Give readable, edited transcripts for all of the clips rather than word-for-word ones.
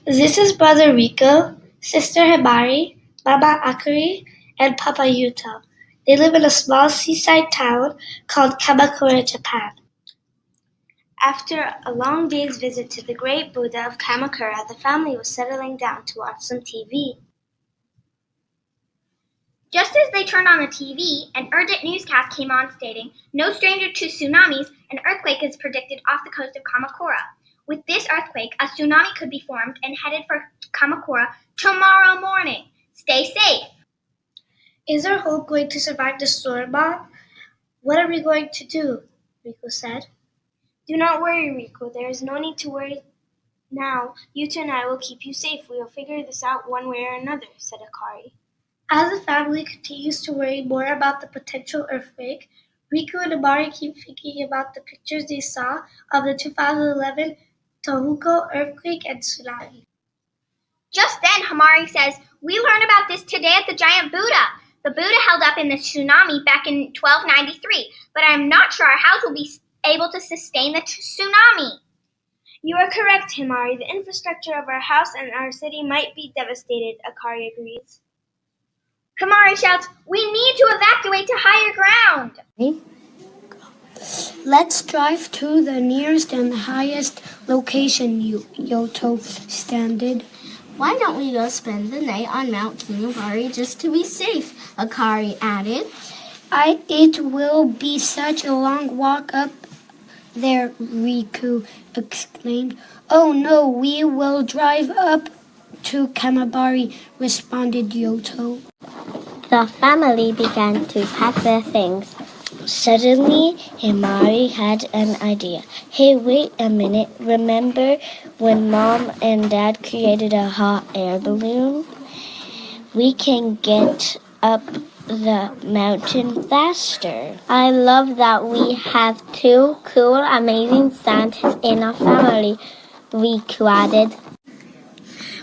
This is Brother Rico, Sister Hibari, Mama Akari, and Papa Yuto. They live in a small seaside town called Kamakura, Japan. After a long day's visit to the great Buddha of Kamakura, the family was settling down to watch some TV. Just as they turned on the TV, an urgent newscast came on stating, "No stranger to tsunamis, an earthquake is predicted off the coast of Kamakura. With this earthquake, a tsunami could be formed and headed for Kamakura tomorrow morning. Stay safe." Is our home going to survive the storm, Mom? What are we going to do? Rico said. Do not worry, Rico. There is no need to worry now. Yuta and I will keep you safe. We will figure this out one way or another, said Akari. As the family continues to worry more about the potential earthquake, Riku and Amari keep thinking about the pictures they saw of the 2011 Tohoku earthquake and tsunami. Just then, Hamari says, "We learned about this today at the giant Buddha. The Buddha held up in the tsunami back in 1293, but I'm not sure our house will be able to sustain the tsunami." You are correct, Himari. The infrastructure of our house and our city might be devastated, Akari agrees. Hamari shouts, "We need to evacuate to higher ground." Let's drive to the nearest and highest location, Yoto standard. Why don't we go spend the night on Mount Kinubari just to be safe, Akari added. It will be such a long walk up there, Riku exclaimed. Oh no, we will drive up to Kamabari, responded Yoto. The family began to pack their things. Suddenly, Himari had an idea. Hey, wait a minute. Remember when Mom and Dad created a hot air balloon? We can get up the mountain faster. I love that we have two cool, amazing scientists in our family, Riku added.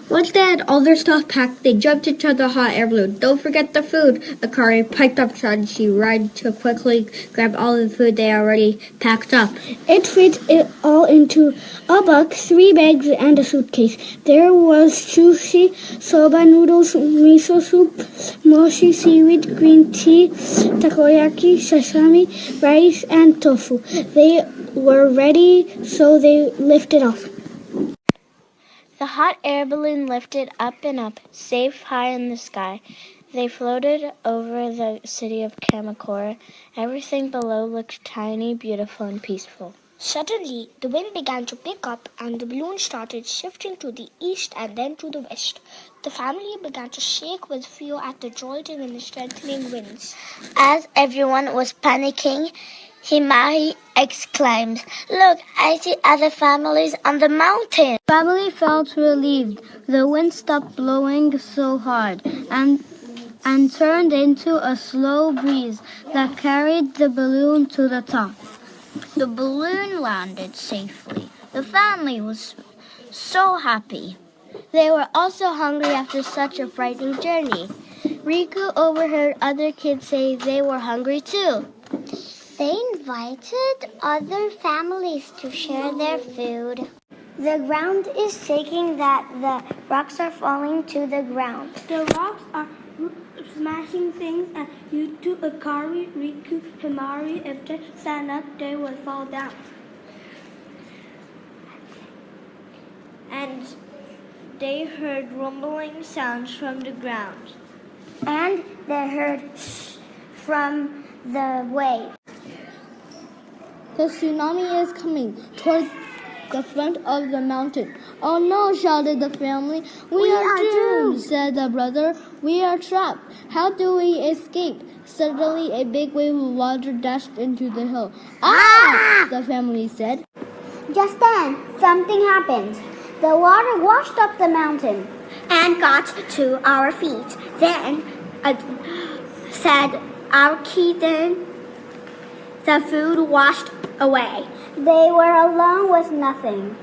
Once they had all their stuff packed, they jumped into the hot air balloon. Don't forget the food, Akari piped up as she ran to quickly grab all the food they already packed up. It fit it all into a box, 3 bags, and a suitcase. There was sushi, soba noodles, miso soup, mochi, seaweed, green tea, takoyaki, sashimi, rice, and tofu. They were ready, so they lifted off. The hot air balloon lifted up and up, safe high in the sky. They floated over the city of Kamakura. Everything below looked tiny, beautiful, and peaceful. Suddenly, the wind began to pick up and the balloon started shifting to the east and then to the west. The family began to shake with fear at the jolting and the strengthening winds. As everyone was panicking, Himari exclaimed, "Look, I see other families on the mountain." The family felt relieved. The wind stopped blowing so hard and turned into a slow breeze that carried the balloon to the top. The balloon landed safely. The family was so happy. They were also hungry after such a frightening journey. Riku overheard other kids say they were hungry too. They invited other families to share their food. The ground is shaking that the rocks are falling to the ground. The rocks are smashing things and Yutu, Akari, Riku, Himari, if they stand up, they will fall down. And they heard rumbling sounds from the ground. And they heard from the wave. The tsunami is coming toward the front of the mountain. Oh no, shouted the family. We are doomed, said the brother. We are trapped. How do we escape? Suddenly, a big wave of water dashed into the hill. Ah! The family said. Just then, something happened. The water washed up the mountain And got to our feet. Then, said our Keaton, the food washed away. They were alone with nothing.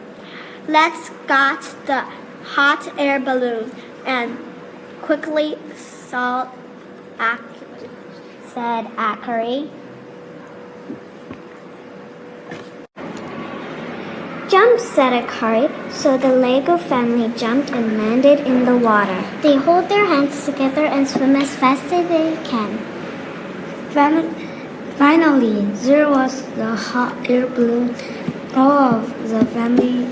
Let's got the hot air balloon and quickly said Akari. Jump, said Akari, so the Lego family jumped and landed in the water. They hold their hands together and swim as fast as they can. Finally, there was the hot air balloon. All of the family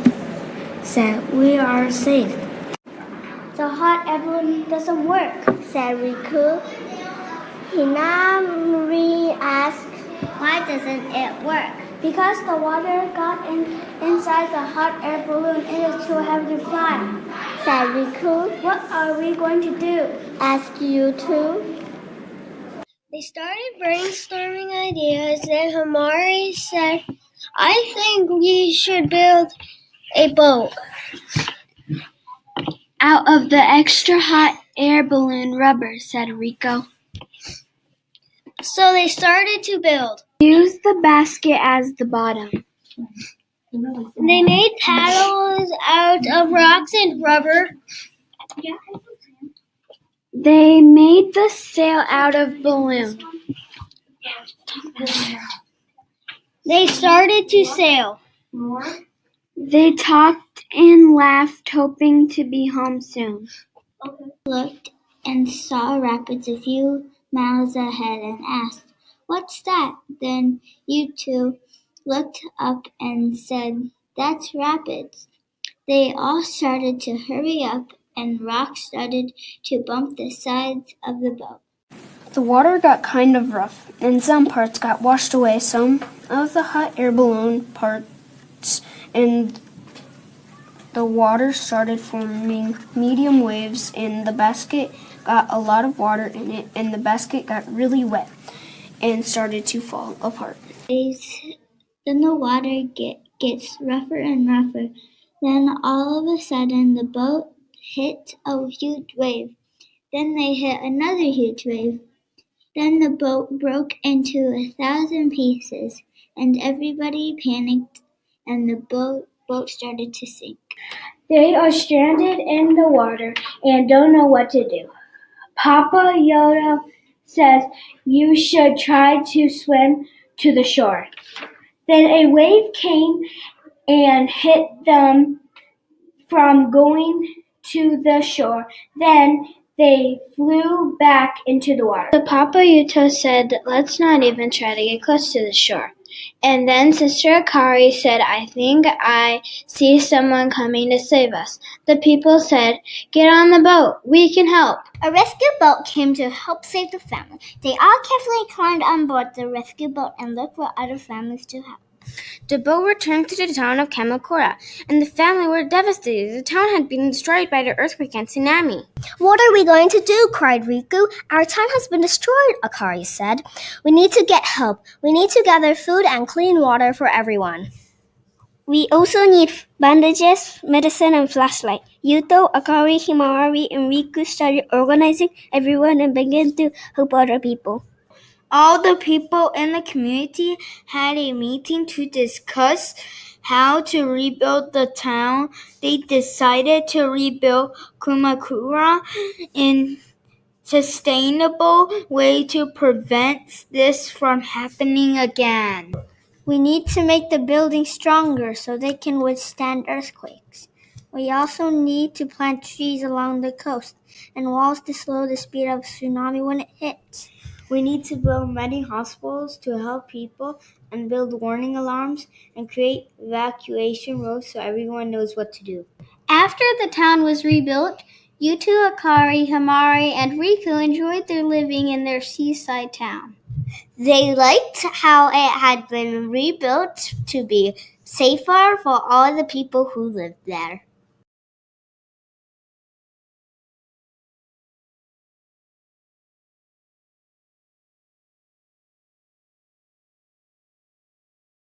said, "We are safe." The hot air balloon doesn't work, said Riku. Hinamori asked, "Why doesn't it work?" Because the water got inside the hot air balloon. It is too heavy to fly, said Riku. What are we going to do? Asked Yutu. They started brainstorming ideas. Then Hamari said, "I think we should build a boat out of the extra hot air balloon rubber," said Rico. So they started to build. Use the basket as the bottom. They made paddles out of rocks and rubber. They made the sail out of balloon. They started to sail. They talked and laughed, hoping to be home soon. Looked and saw rapids a few miles ahead and asked, "What's that?" Then you two looked up and said, "That's rapids." They all started to hurry up, and rocks started to bump the sides of the boat. The water got kind of rough, and some parts got washed away. Some of the hot air balloon parts and the water started forming medium waves, and the basket got a lot of water in it, and the basket got really wet and started to fall apart. Then the water gets rougher and rougher. Then all of a sudden the boat hit a huge wave. Then they hit another huge wave. Then the boat broke into 1,000 pieces, and everybody panicked, and the boat started to sink. They are stranded in the water and don't know what to do. Papa Yoda says you should try to swim to the shore. Then a wave came and hit them from going to the shore. Then they flew back into the water. The Papa Yuto said, "Let's not even try to get close to the shore." And then Sister Akari said, "I think I see someone coming to save us." The people said, "Get on the boat. We can help." A rescue boat came to help save the family. They all carefully climbed on board the rescue boat and looked for other families to help. The boat returned to the town of Kamakura, and the family were devastated. The town had been destroyed by the earthquake and tsunami. "What are we going to do?" cried Riku. "Our town has been destroyed," Akari said. "We need to get help. We need to gather food and clean water for everyone. We also need bandages, medicine, and flashlight." Yuto, Akari, Himawari, and Riku started organizing everyone and began to help other people. All the people in the community had a meeting to discuss how to rebuild the town. They decided to rebuild Kamakura in sustainable way to prevent this from happening again. We need to make the buildings stronger so they can withstand earthquakes. We also need to plant trees along the coast and walls to slow the speed of tsunami when it hits. We need to build many hospitals to help people and build warning alarms and create evacuation roads so everyone knows what to do. After the town was rebuilt, Yutu, Akari, Hamari, and Riku enjoyed their living in their seaside town. They liked how it had been rebuilt to be safer for all the people who lived there.